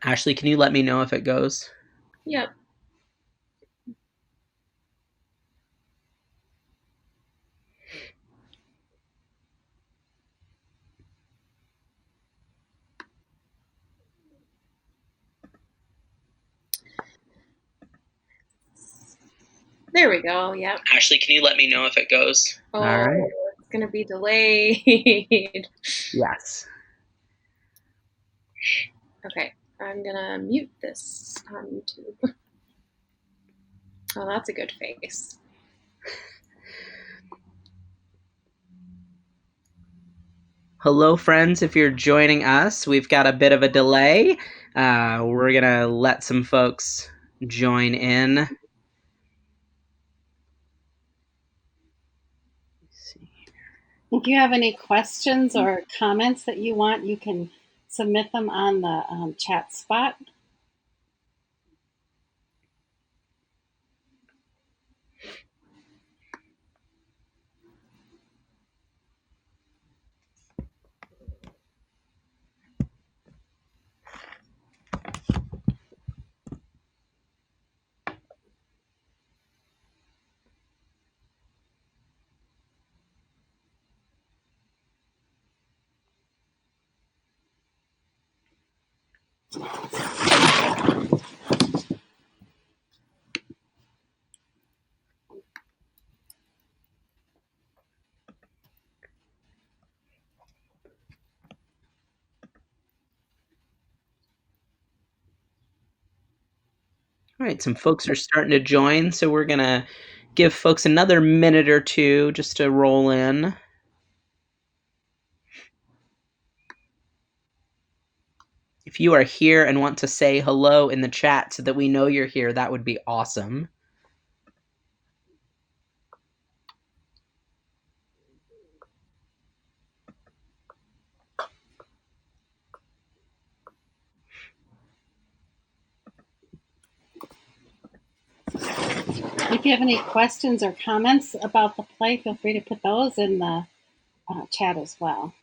Ashley, can you let me know if it goes? Yep. There we go. Yep. Ashley, can you let me know if it goes? All Oh, right. it's going to be delayed. Yes. Okay. I'm going to mute this on YouTube. Oh, that's a good face. Hello, friends. If you're joining us, we've got a bit of a delay. We're going to let some folks join in. Let's see. If you have any questions or comments that you want, you can submit them on the chat spot. All right, some folks are starting to join, so we're going to give folks another minute or two just to roll in. If you are here and want to say hello in the chat so that we know you're here, that would be awesome. If you have any questions or comments about the play, feel free to put those in the chat as well.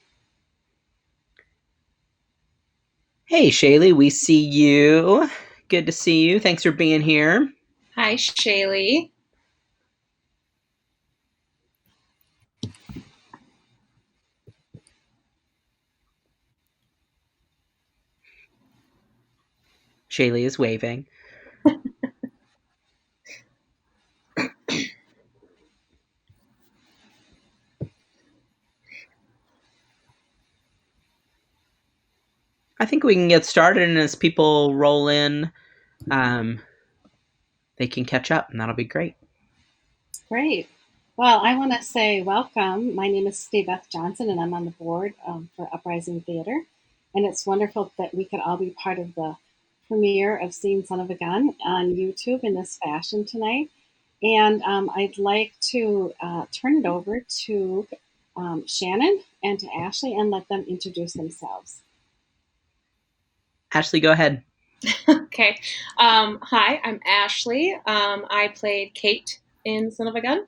Hey, Shaylee, we see you. Good to see you. Thanks for being here. Hi, Shaylee. Shaylee is waving. I think we can get started, and as people roll in, they can catch up, and that'll be great. Great. Well, I want to say welcome. My name is Cindi Beth Johnson, and I'm on the board for Uprising Theater. And it's wonderful that we could all be part of the premiere of Seeing Son of a Gun on YouTube in this fashion tonight. And I'd like to turn it over to Shannon and to Ashley and let them introduce themselves. Ashley, go ahead. Okay. Hi, I'm Ashley. I played Kate in Son of a Gun.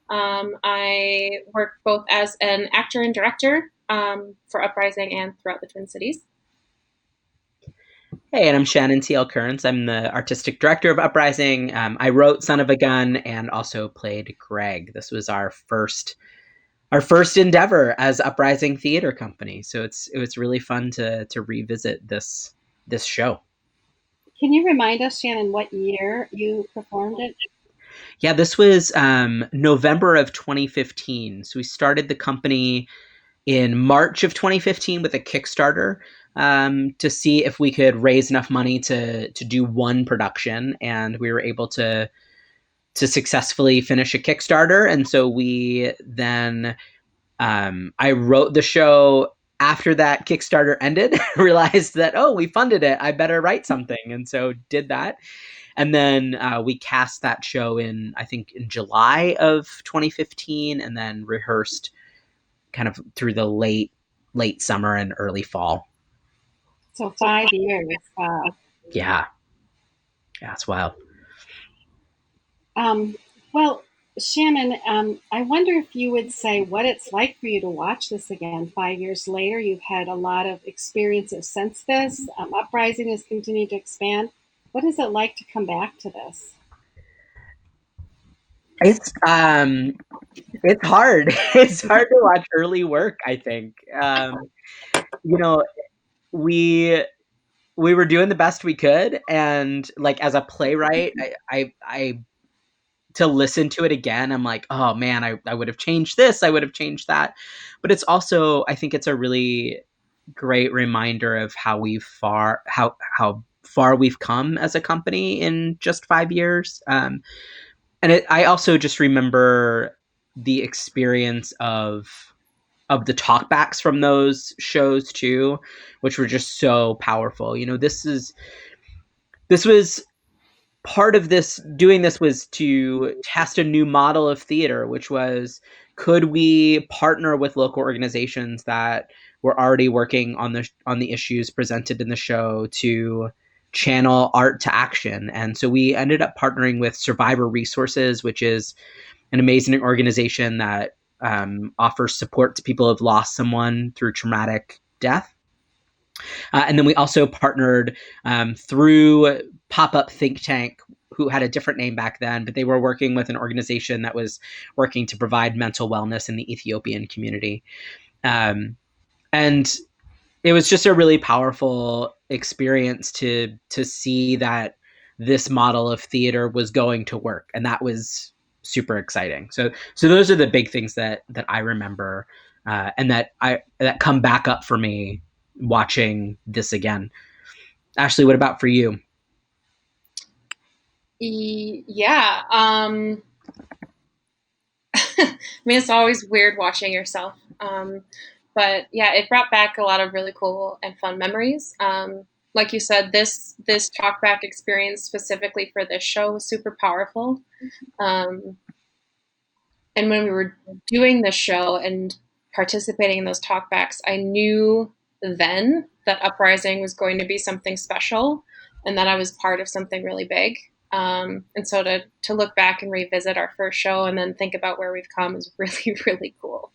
I work both as an actor and director for Uprising and throughout the Twin Cities. Hey, and I'm Shannon T.L. Kearns. I'm the artistic director of Uprising. I wrote Son of a Gun and also played Greg. This was our first endeavor as Uprising Theater Company. So it was really fun to revisit this show. Can you remind us, Shannon, what year you performed it? Yeah, this was November of 2015. So we started the company in March of 2015 with a Kickstarter to see if we could raise enough money to do one production, and we were able to successfully finish a Kickstarter. And so we then I wrote the show after that Kickstarter ended, realized that, oh, we funded it, I better write something, and so did that. And then we cast that show I think in July of 2015, and then rehearsed kind of through the late summer and early fall. So 5 years. Yeah, it's wild. Well, Shannon, I wonder if you would say what it's like for you to watch this again 5 years later. You've had a lot of experiences since this. Uprising has continued to expand. What is it like to come back to this? It's it's hard. It's hard to watch early work, I think. You know, we we were doing the best we could, and like as a playwright, I to listen to it again, I'm like, oh man, I would have changed this, I would have changed that. But it's also, I think it's a really great reminder of how far we've come as a company in just 5 years. And I also just remember the experience of the talkbacks from those shows too, which were just so powerful. This was part of this doing this was to test a new model of theater, which was, could we partner with local organizations that were already working on the issues presented in the show to channel art to action. And so we ended up partnering with Survivor Resources, which is an amazing organization that offers support to people who have lost someone through traumatic death. And then we also partnered through Pop Up Think Tank, who had a different name back then, but they were working with an organization that was working to provide mental wellness in the Ethiopian community. And it was just a really powerful experience to see that this model of theater was going to work, and that was super exciting. So those are the big things that I remember, and that come back up for me watching this again. Ashley, what about for you? Yeah. I mean, it's always weird watching yourself. But yeah, it brought back a lot of really cool and fun memories. Like you said, this talkback experience specifically for this show was super powerful. Um, and when we were doing the show and participating in those talkbacks, I knew then that Uprising was going to be something special and that I was part of something really big. And so to look back and revisit our first show and then think about where we've come is really, really cool.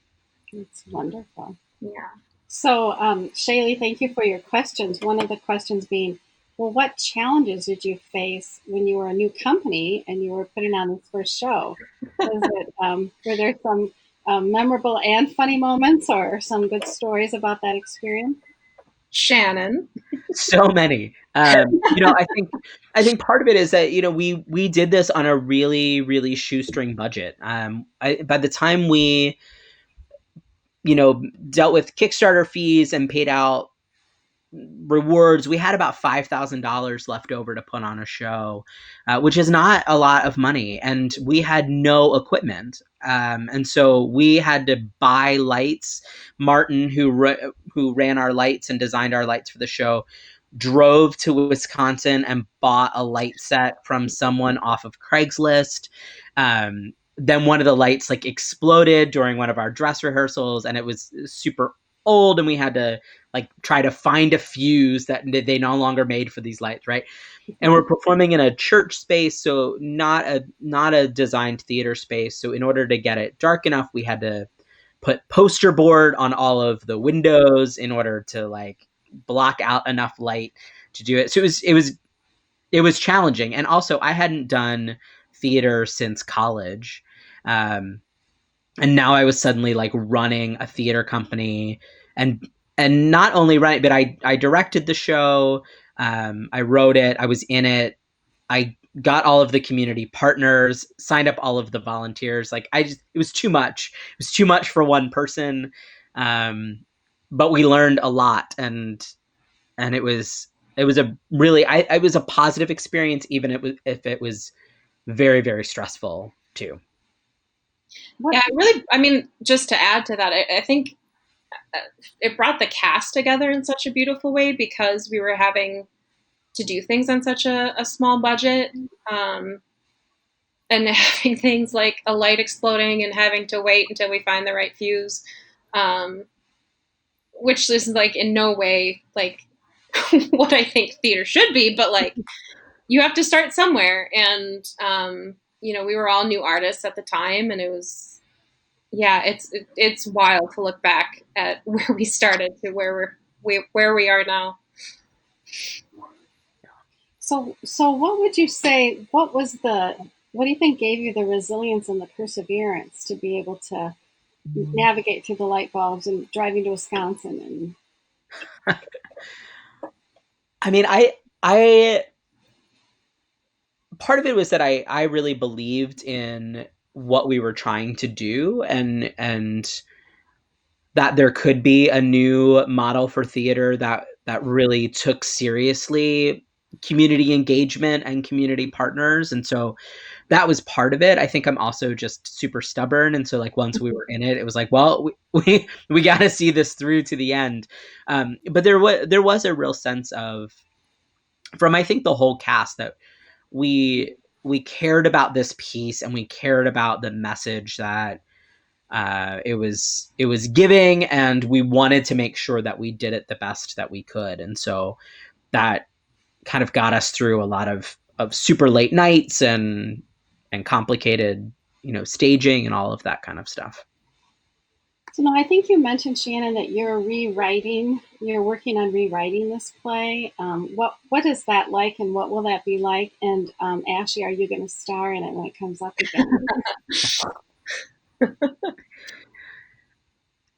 It's wonderful. Yeah. So, Shaylee, thank you for your questions. One of the questions being, well, what challenges did you face when you were a new company and you were putting on this first show? Were there some memorable and funny moments or some good stories about that experience? Shannon. So many. I think part of it is that we did this on a really really shoestring budget. By the time we dealt with Kickstarter fees and paid out rewards, we had about $5,000 left over to put on a show, which is not a lot of money, and we had no equipment, and so we had to buy lights. Martin, who ran our lights and designed our lights for the show, drove to Wisconsin and bought a light set from someone off of Craigslist. Then one of the lights like exploded during one of our dress rehearsals, and it was super old, and we had to like try to find a fuse that they no longer made for these lights, right? And we're performing in a church space, so not a designed theater space. So in order to get it dark enough, we had to put poster board on all of the windows in order to like block out enough light to do it. So it was challenging, and also I hadn't done theater since college, and now I was suddenly like running a theater company, and not only running, but I directed the show, I wrote it, I was in it, I got all of the community partners, signed up all of the volunteers. Like it was too much. It was too much for one person, but we learned a lot, and it was a really it was a positive experience, even if it was very very stressful too. Yeah, I mean, just to add to that, I think it brought the cast together in such a beautiful way because we were having to do things on such a small budget. And having things like a light exploding and having to wait until we find the right fuse, which is like in no way like what I think theater should be, but like you have to start somewhere. And we were all new artists at the time, and it was, yeah, it's wild to look back at where we started to where we are now. So what would you say, what do you think gave you the resilience and the perseverance to be able to navigate through the light bulbs and driving to Wisconsin? And I mean, I part of it was that I really believed in what we were trying to do, and that there could be a new model for theater that really took seriously community engagement and community partners. And so that was part of it. I think I'm also just super stubborn, and so like once we were in it, it was like, well, we got to see this through to the end. But there was a real sense of, from I think the whole cast, that we cared about this piece, and we cared about the message that it was giving, and we wanted to make sure that we did it the best that we could. And so that kind of got us through a lot of super late nights and complicated, staging and all of that kind of stuff. so no, I think you mentioned, Shannon, that you're working on rewriting this play. What is that like, and what will that be like? And Ashley, are you going to star in it when it comes up again?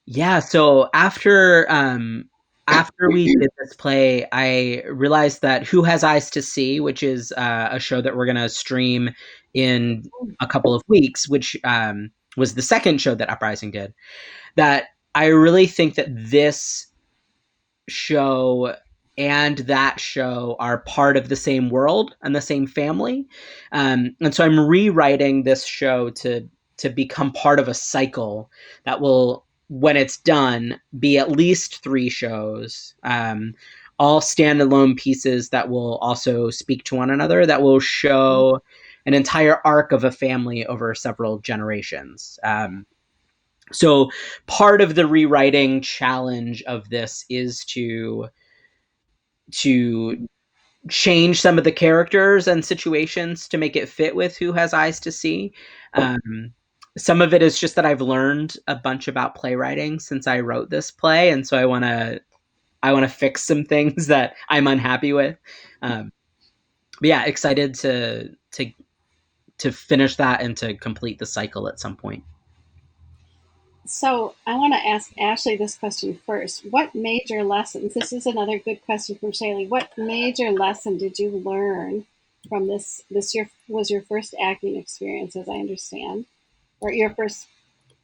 Yeah, so after we did this play, I realized that Who Has Eyes to See, which is a show that we're gonna stream in a couple of weeks, which was the second show that Uprising did, that I really think that this show and that show are part of the same world and the same family. And so I'm rewriting this show to become part of a cycle that will, when it's done, be at least 3 shows, all standalone pieces that will also speak to one another, that will show an entire arc of a family over several generations. So part of the rewriting challenge of this is to change some of the characters and situations to make it fit with Who Has Eyes to See. Some of it is just that I've learned a bunch about playwriting since I wrote this play, and so I want to fix some things that I'm unhappy with. But yeah, excited to finish that and to complete the cycle at some point. So I want to ask Ashley this question first. What major lessons, this is another good question from Shaylee, what major lesson did you learn from this was your first acting experience, as I understand, or your first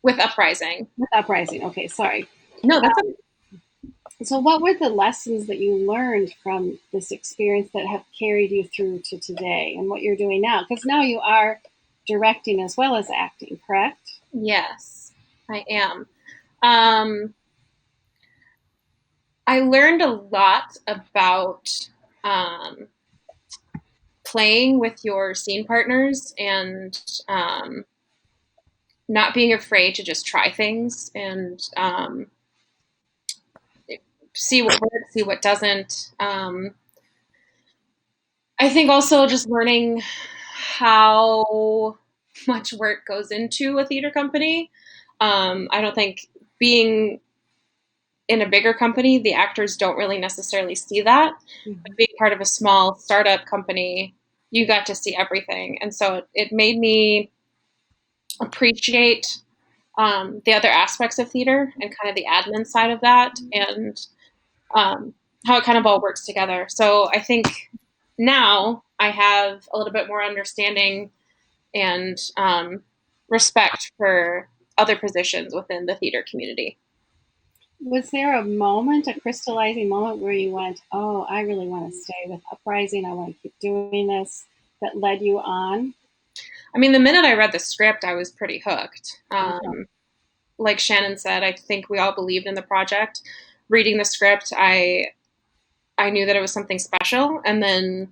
With Uprising. with Uprising? Okay, sorry. No, that's So what were the lessons that you learned from this experience that have carried you through to today and what you're doing now? Because now you are directing as well as acting, correct? Yes, I am. I learned a lot about playing with your scene partners, and not being afraid to just try things and see what works, see what doesn't. I think also just learning how much work goes into a theater company. I don't think, being in a bigger company, the actors don't really necessarily see that. Mm-hmm. But being part of a small startup company, you got to see everything. And so it made me appreciate the other aspects of theater and kind of the admin side of that, and how it kind of all works together. So I think now I have a little bit more understanding and respect for other positions within the theater community. Was there a crystallizing moment where you went, oh, I really want to stay with Uprising, I want to keep doing this, that led you on? I mean, the minute I read the script, I was pretty hooked. Okay. Like Shannon said, I think we all believed in the project. Reading the script, I knew that it was something special. And then,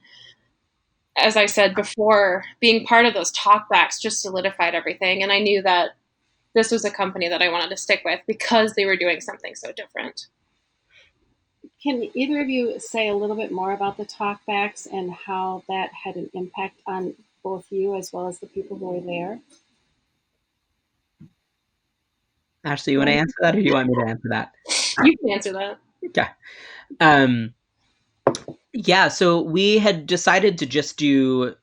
as I said before, being part of those talkbacks just solidified everything. And I knew that this was a company that I wanted to stick with because they were doing something so different. Can either of you say a little bit more about the talkbacks and how that had an impact on both you as well as the people who are there? Ashley, you want to answer that, or do you want me to answer that? You can answer that. Okay. Um, yeah, so we had decided to just do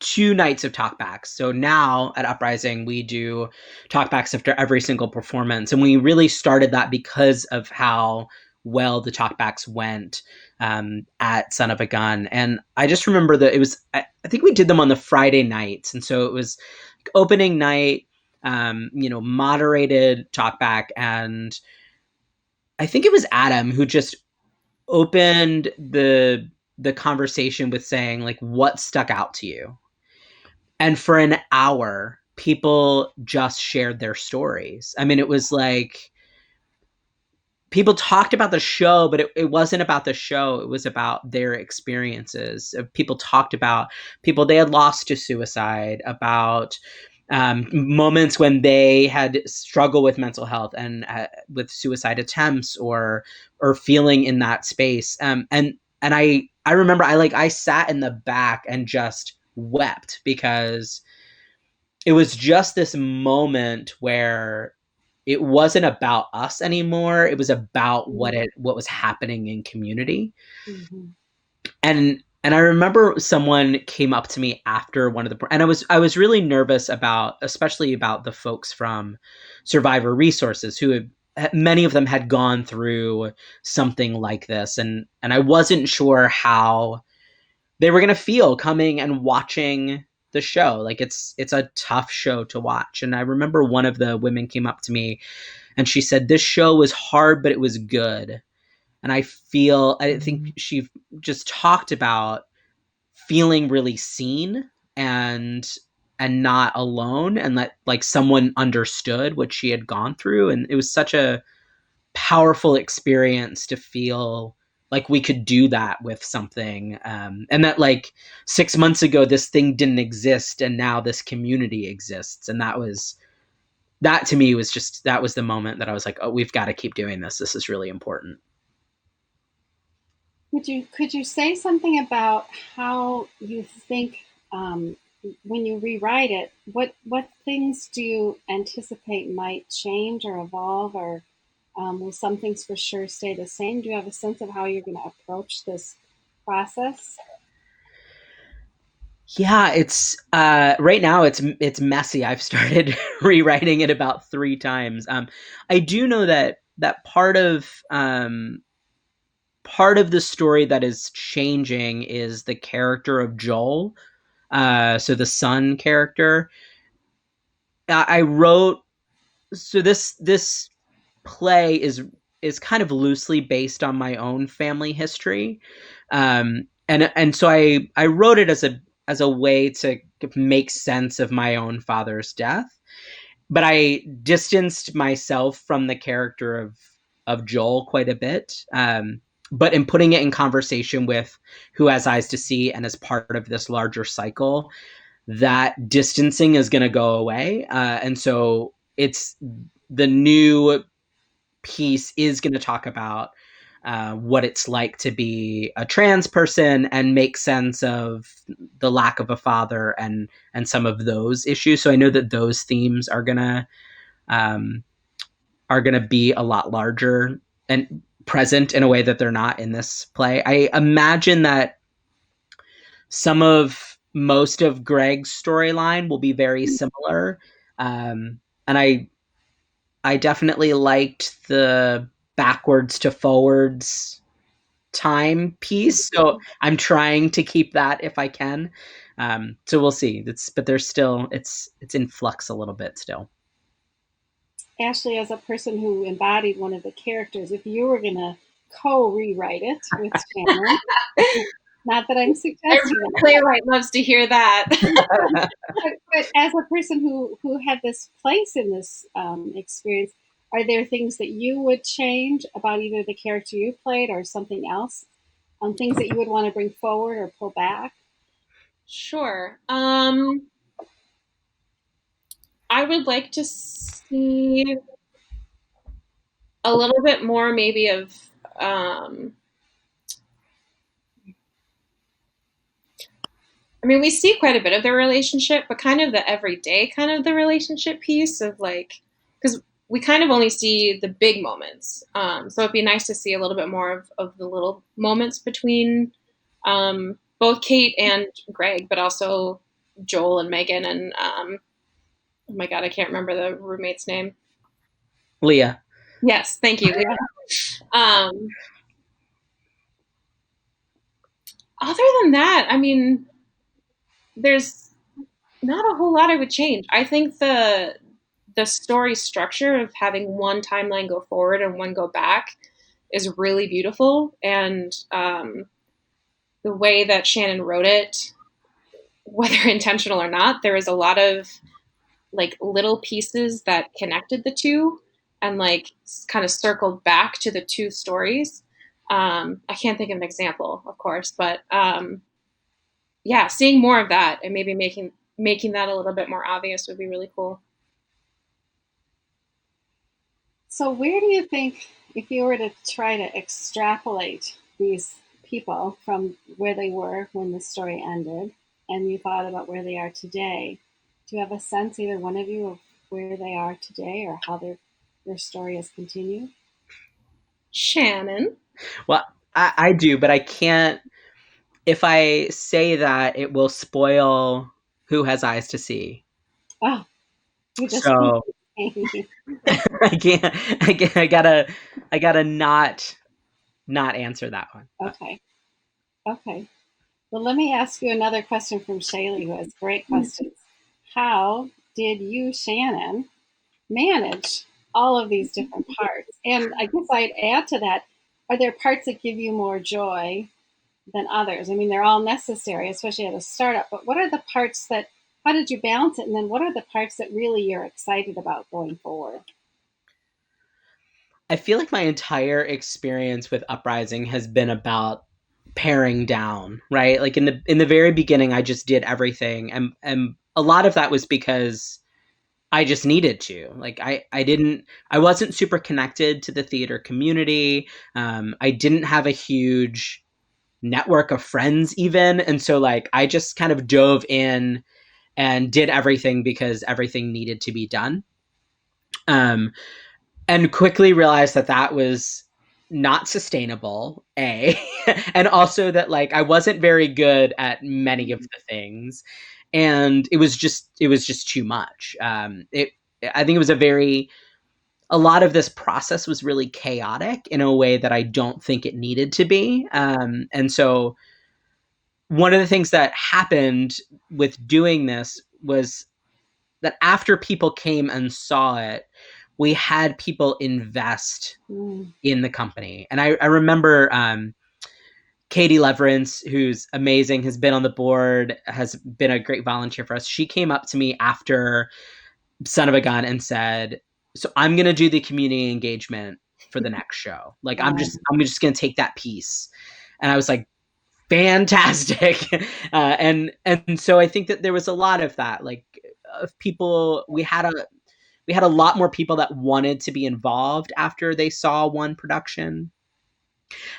2 nights of talkbacks. So now at Uprising, we do talkbacks after every single performance. And we really started that because of how well the talkbacks went at Son of a Gun. And I just remember that I think we did them on the Friday nights. And so it was opening night, moderated talkback. And I think it was Adam who just opened the conversation with saying, like, what stuck out to you? And for an hour, people just shared their stories. I mean, it was like people talked about the show, but it wasn't about the show. It was about their experiences. People talked about people they had lost to suicide, about moments when they had struggled with mental health and with suicide attempts or feeling in that space. And I remember I sat in the back and just wept because it was just this moment where it wasn't about us anymore. It was about what was happening in community. Mm-hmm. And I remember someone came up to me after one of the and I was really nervous about, especially about the folks from Survivor Resources who had, many of them had gone through something like this, and I wasn't sure how they were going to feel coming and watching the show. Like it's a tough show to watch. And I remember one of the women came up to me and she said this show was hard but it was good. And I think she just talked about feeling really seen and not alone, and that like someone understood what she had gone through. And it was such a powerful experience to feel like we could do that with something, and that like 6 months ago this thing didn't exist and now this community exists. And that to me was just, that was the moment that I was like, oh, we've got to keep doing this is really important. Could you say something about how you think, when you rewrite it, what things do you anticipate might change or evolve, or will some things for sure stay the same? Do you have a sense of how you're going to approach this process? Yeah, it's right now it's messy. I've started rewriting it about 3 times. I do know that part of the story that is changing is the character of Joel. So the son character. I wrote, so this play is kind of loosely based on my own family history, and so I wrote it as a way to make sense of my own father's death, but I distanced myself from the character of Joel quite a bit. But in putting it in conversation with Who Has Eyes to See and as part of this larger cycle, that distancing is going to go away, and so it's the new piece is going to talk about what it's like to be a trans person and make sense of the lack of a father and some of those issues. So I know that those themes um, are gonna be a lot larger and present in a way that they're not in this play. I imagine that most of Greg's storyline will be very similar, and I definitely liked the backwards to forwards time piece. So I'm trying to keep that if I can. So we'll see. But there's still it's in flux a little bit still. Ashley, as a person who embodied one of the characters, if you were going to co-rewrite it with Shannon, not that I'm Every suggesting that, playwright loves to hear that. but as a person who had this place in this experience, are there things that you would change about either the character you played or something else? Things that you would want to bring forward or pull back? Sure. I would like to see a little bit more maybe of I mean, we see quite a bit of their relationship, but kind of the everyday kind of the relationship piece of like, because we kind of only see the big moments. So it'd be nice to see a little bit more of the little moments between both Kate and Greg, but also Joel and Megan and oh my God, I can't remember the roommate's name. Leah. Yes, thank you, Leah. Other than that, I mean, there's not a whole lot I would change. I think the story structure of having one timeline go forward and one go back is really beautiful, and the way that Shannon wrote it, whether intentional or not, there was a lot of like little pieces that connected the two and like kind of circled back to the two stories. I can't think of an example, of course, but yeah, seeing more of that and maybe making that a little bit more obvious would be really cool. So, where do you think, if you were to try to extrapolate these people from where they were when the story ended, and you thought about where they are today, do you have a sense, either one of you, of where they are today or how their story has continued? Shannon. Well, I do, but I can't. If I say that, it will spoil Who Has Eyes to See. Oh, you just So I can't. I gotta not answer that one. okay. Okay. Well, let me ask you another question from Shaylee, who has great questions. How did you, Shannon, manage all of these different parts? And I guess I'd add to that, are there parts that give you more joy than others? I mean, they're all necessary, especially at a startup, but what are the parts that, how did you balance it? And then what are the parts that really you're excited about going forward? I feel like my entire experience with Uprising has been about paring down, right? Like in the very beginning, I just did everything, and a lot of that was because I just needed to. Like I wasn't super connected to the theater community. I didn't have a huge network of friends even, and so like I just kind of dove in and did everything because everything needed to be done. Um, and quickly realized that that was not sustainable, a and also that like I wasn't very good at many of the things, and it was just too much. It I think it was a lot of this process was really chaotic in a way that I don't think it needed to be. And so one of the things that happened with doing this was that after people came and saw it, we had people invest Mm. in the company. And I remember Katie Leverance, who's amazing, has been on the board, has been a great volunteer for us. She came up to me after Son of a Gun and said, "So I'm going to do the community engagement for the next show. Like Wow. I'm just going to take that piece." And I was like, fantastic. And so I think that there was a lot of that, like of people. We had a lot more people that wanted to be involved after they saw one production.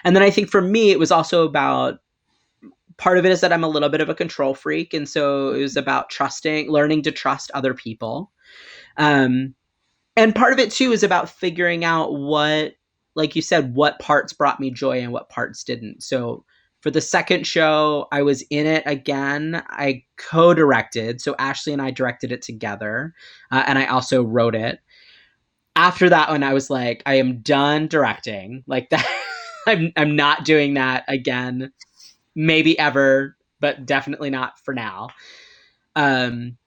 And then I think for me, it was also about, part of it is that I'm a little bit of a control freak. And so it was about learning to trust other people. Um, and part of it too is about figuring out what, like you said, what parts brought me joy and what parts didn't. So for the second show, I was in it again. I co-directed, so Ashley and I directed it together, and I also wrote it. After that one, I was like, I am done directing. Like that, I'm not doing that again. Maybe ever, but definitely not for now. Um,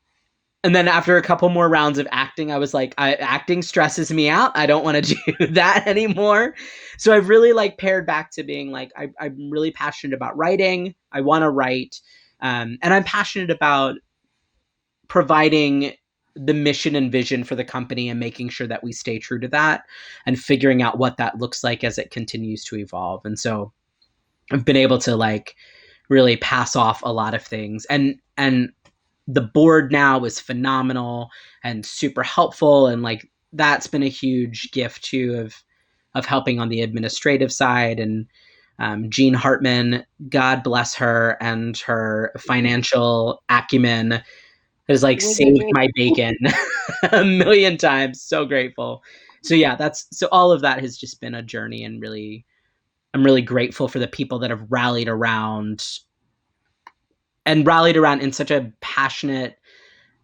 and then after a couple more rounds of acting, I was like, acting stresses me out. I don't want to do that anymore. So I've really like pared back to being like, I'm really passionate about writing. I want to write. And I'm passionate about providing the mission and vision for the company and making sure that we stay true to that and figuring out what that looks like as it continues to evolve. And so I've been able to like really pass off a lot of things, and the board now is phenomenal and super helpful, and like that's been a huge gift too of helping on the administrative side. And Jean Hartman, God bless her, and her financial acumen has like saved Wizardry. my bacon a million times. So grateful. So yeah, so all of that has just been a journey, and really, I'm really grateful for the people that have rallied around in such a passionate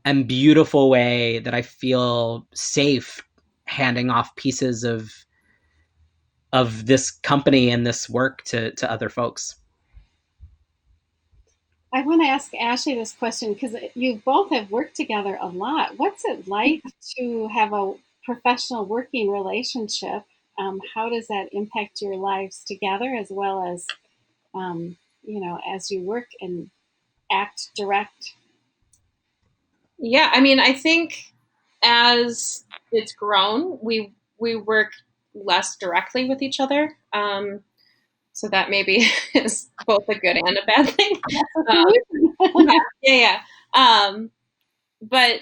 and beautiful way that I feel safe handing off pieces of this company and this work to other folks. I want to ask Ashley this question because you both have worked together a lot. What's it like to have a professional working relationship? How does that impact your lives together as well as, as you work and act, direct? Yeah, I mean, I think as it's grown, we work less directly with each other. So that maybe is both a good and a bad thing. Yeah, yeah, yeah. But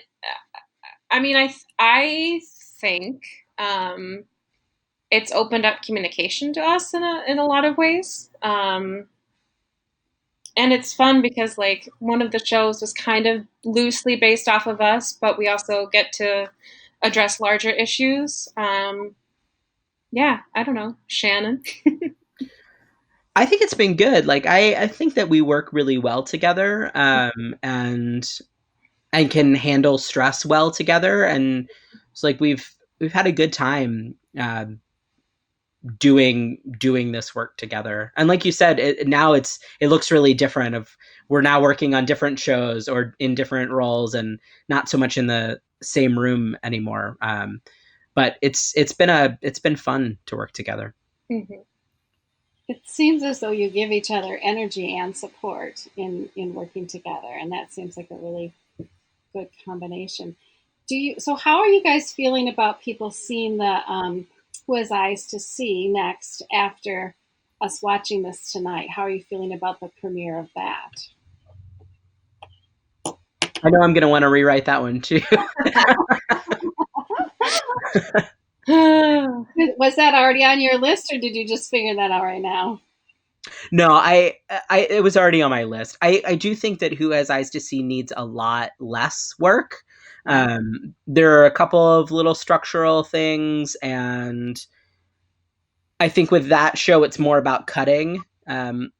I mean, I think it's opened up communication to us in a lot of ways. And it's fun because like one of the shows was kind of loosely based off of us, but we also get to address larger issues. Yeah, I don't know, Shannon. I think it's been good. Like I think that we work really well together, and can handle stress well together, and it's like we've had a good time doing this work together. And like you said, it looks really different. Of we're now working on different shows or in different roles, and not so much in the same room anymore. But it's been fun to work together. Mm-hmm. It seems as though you give each other energy and support in working together, and that seems like a really good combination. So how are you guys feeling about people seeing the Who Has Eyes to See next after us watching this tonight? How are you feeling about the premiere of that? I know I'm going to want to rewrite that one too. Was that already on your list, or did you just figure that out right now? No, it was already on my list. I do think that Who Has Eyes to See needs a lot less work. There are a couple of little structural things, and I think with that show, it's more about cutting. I'm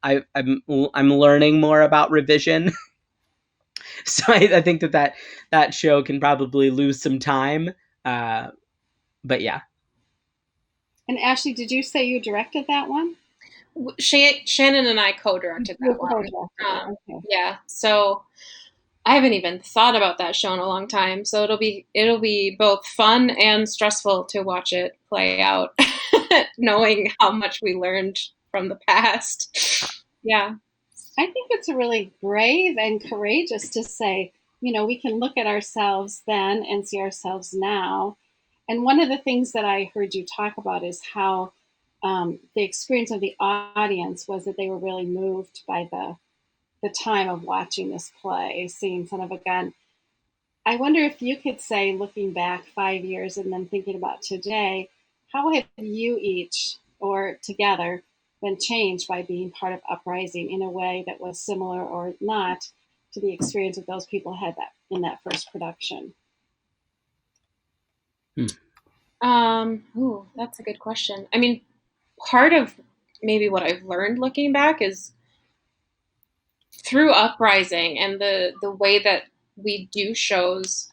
learning more about revision, so I think that show can probably lose some time. But yeah. And Ashley, did you say you directed that one? Shannon and I co-directed that one. Okay. Yeah, so I haven't even thought about that show in a long time. So it'll be both fun and stressful to watch it play out, knowing how much we learned from the past. Yeah. I think it's really brave and courageous to say, we can look at ourselves then and see ourselves now. And one of the things that I heard you talk about is how the experience of the audience was that they were really moved by the time of watching this play, seeing Son of a Gun. I wonder if you could say, looking back 5 years and then thinking about today, how have you each or together been changed by being part of Uprising in a way that was similar or not to the experience that those people had in that first production? That's a good question. I mean, part of maybe what I've learned looking back is through Uprising and the way that we do shows,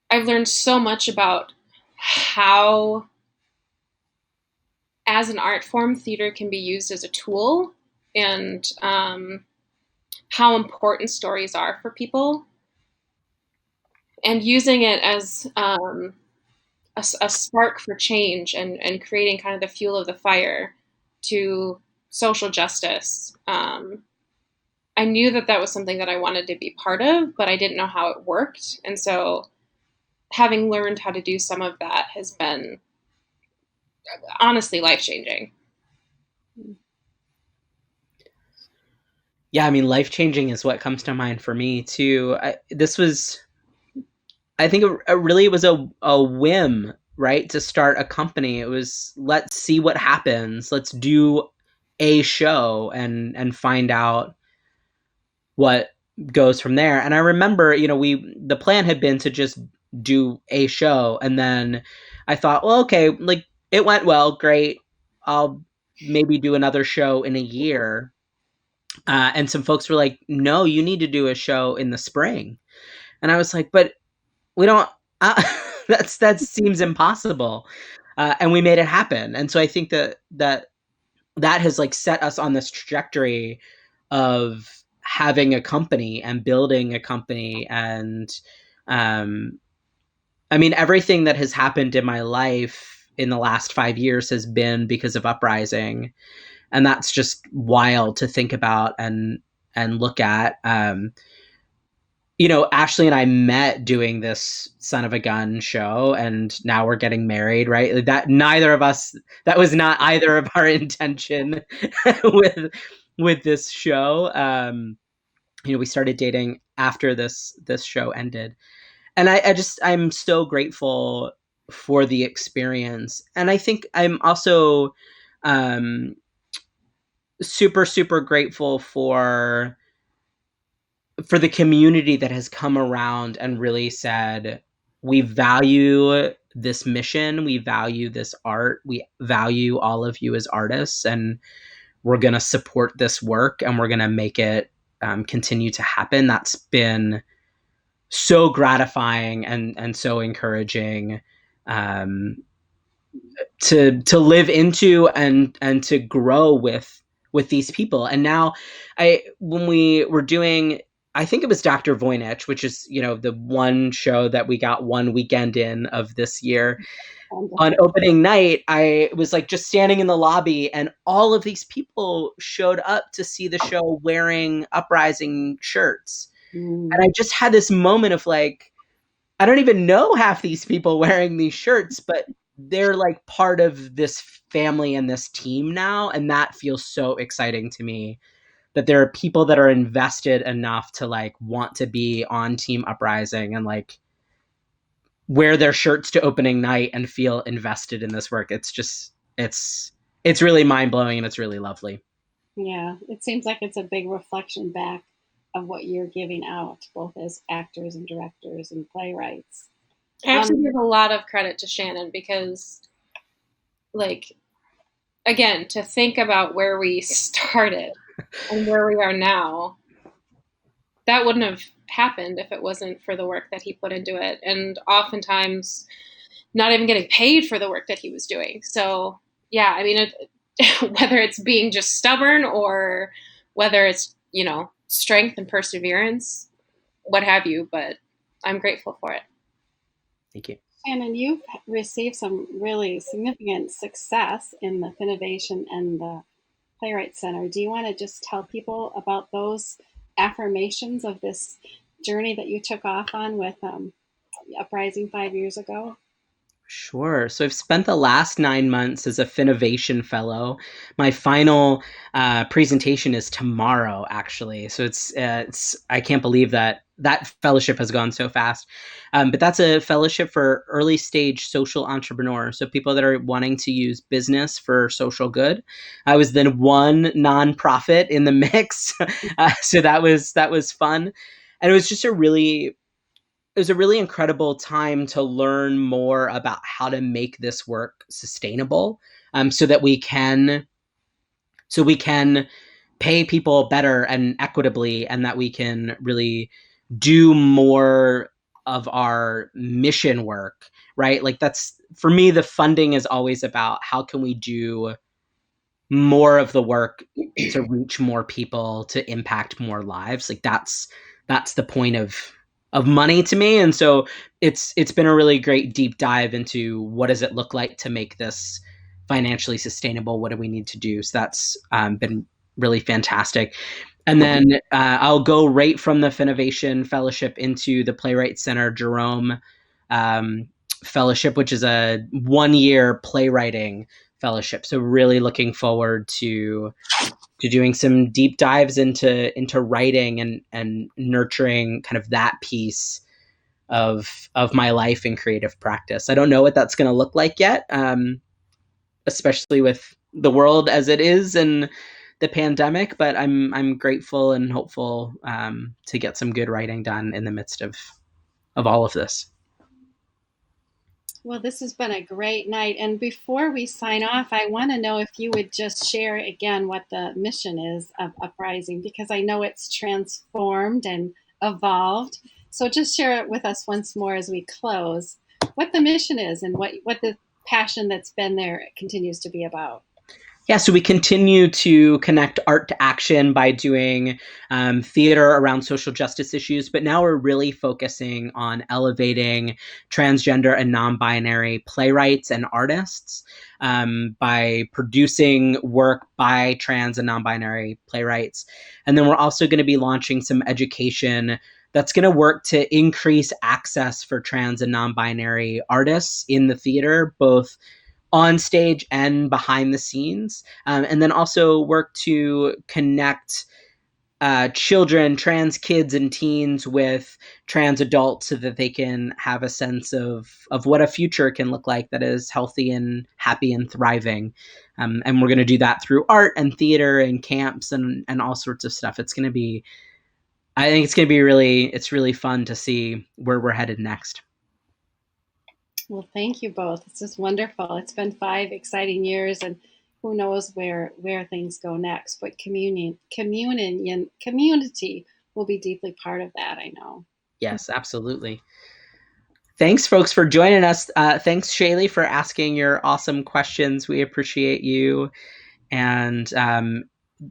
I've learned so much about how, as an art form, theater can be used as a tool, and how important stories are for people, and using it as a spark for change, and creating kind of the fuel of the fire to social justice. I knew that was something that I wanted to be part of, but I didn't know how it worked. And so having learned how to do some of that has been honestly life-changing. Yeah, I mean, life-changing is what comes to mind for me too. I think it really was a whim, right? To start a company. It was, let's see what happens. Let's do a show and find out what goes from there. And I remember, the plan had been to just do a show, and then I thought, well, okay, like it went well, great. I'll maybe do another show in a year. And some folks were like, no, you need to do a show in the spring. And I was like, but we don't, that seems impossible. And we made it happen. And so I think that has like set us on this trajectory of having a company and building a company. And I mean, everything that has happened in my life in the last 5 years has been because of Uprising. And that's just wild to think about and look at. Ashley and I met doing this Son of a Gun show, and now we're getting married, right? That was not either of our intention with this show. We started dating after this show ended. And I'm so grateful for the experience. And I think I'm also super, super grateful for the community that has come around and really said, we value this mission, we value this art, we value all of you as artists, and we're going to support this work, and we're going to make it continue to happen. That's been so gratifying and so encouraging to live into and to grow with these people. And now when we were doing, I think it was Dr. Voynich, which is, the one show that we got one weekend in of this year. On opening night, I was like just standing in the lobby, and all of these people showed up to see the show wearing Uprising shirts. And I just had this moment of like, I don't even know half these people wearing these shirts, but they're like part of this family and this team now. And that feels so exciting to me, that there are people that are invested enough to like want to be on Team Uprising and like wear their shirts to opening night and feel invested in this work. It's just, it's really mind blowing, and it's really lovely. Yeah, it seems like it's a big reflection back of what you're giving out, both as actors and directors and playwrights. I actually give a lot of credit to Shannon because, like, again, to think about where we started and where we are now, that wouldn't have happened if it wasn't for the work that he put into it, and oftentimes not even getting paid for the work that he was doing. So, yeah, I mean, whether it's being just stubborn or whether it's, strength and perseverance, what have you, but I'm grateful for it. Thank you. Shannon, you've received some really significant success in the Finovation and the Playwright Center. Do you want to just tell people about those affirmations of this journey that you took off on with Uprising 5 years ago? Sure. So I've spent the last 9 months as a Finovation Fellow. My final presentation is tomorrow, actually. So it's I can't believe that fellowship has gone so fast. But that's a fellowship for early stage social entrepreneurs. So people that are wanting to use business for social good. I was then one nonprofit in the mix. So that was fun. And it was just a really incredible time to learn more about how to make this work sustainable, so that we can pay people better and equitably, and that we can really do more of our mission work, right? Like, that's, for me, the funding is always about how can we do more of the work to reach more people, to impact more lives. Like, that's the point of money to me. And so it's been a really great deep dive into what does it look like to make this financially sustainable? What do we need to do? So that's been really fantastic. And then I'll go right from the Finovation Fellowship into the Playwright Center Jerome Fellowship, which is a 1-year playwriting fellowship. So really looking forward to doing some deep dives into writing and nurturing kind of that piece of my life and creative practice. I don't know what that's going to look like yet, especially with the world as it is and the pandemic, but I'm grateful and hopeful to get some good writing done in the midst of all of this. Well, this has been a great night. And before we sign off, I want to know if you would just share again what the mission is of Uprising, because I know it's transformed and evolved. So just share it with us once more as we close, what the mission is and what the passion that's been there continues to be about. Yeah, so we continue to connect art to action by doing theater around social justice issues, but now we're really focusing on elevating transgender and non-binary playwrights and artists by producing work by trans and non-binary playwrights. And then we're also going to be launching some education that's going to work to increase access for trans and non-binary artists in the theater, both on stage and behind the scenes, and then also work to connect children, trans kids and teens with trans adults so that they can have a sense of what a future can look like that is healthy and happy and thriving. And we're going to do that through art and theater and camps and all sorts of stuff. It's going to be, I think it's going to be it's really fun to see where we're headed next. Well, thank you both. This is wonderful. It's been 5 exciting years, and who knows where things go next. But community will be deeply part of that, I know. Yes, absolutely. Thanks, folks, for joining us. Thanks, Shaylee, for asking your awesome questions. We appreciate you. And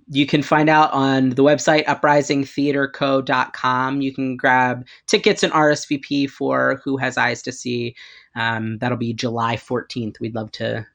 you can find out on the website, uprisingtheaterco.com. You can grab tickets and RSVP for Who Has Eyes to See. That'll be July 14th. We'd love to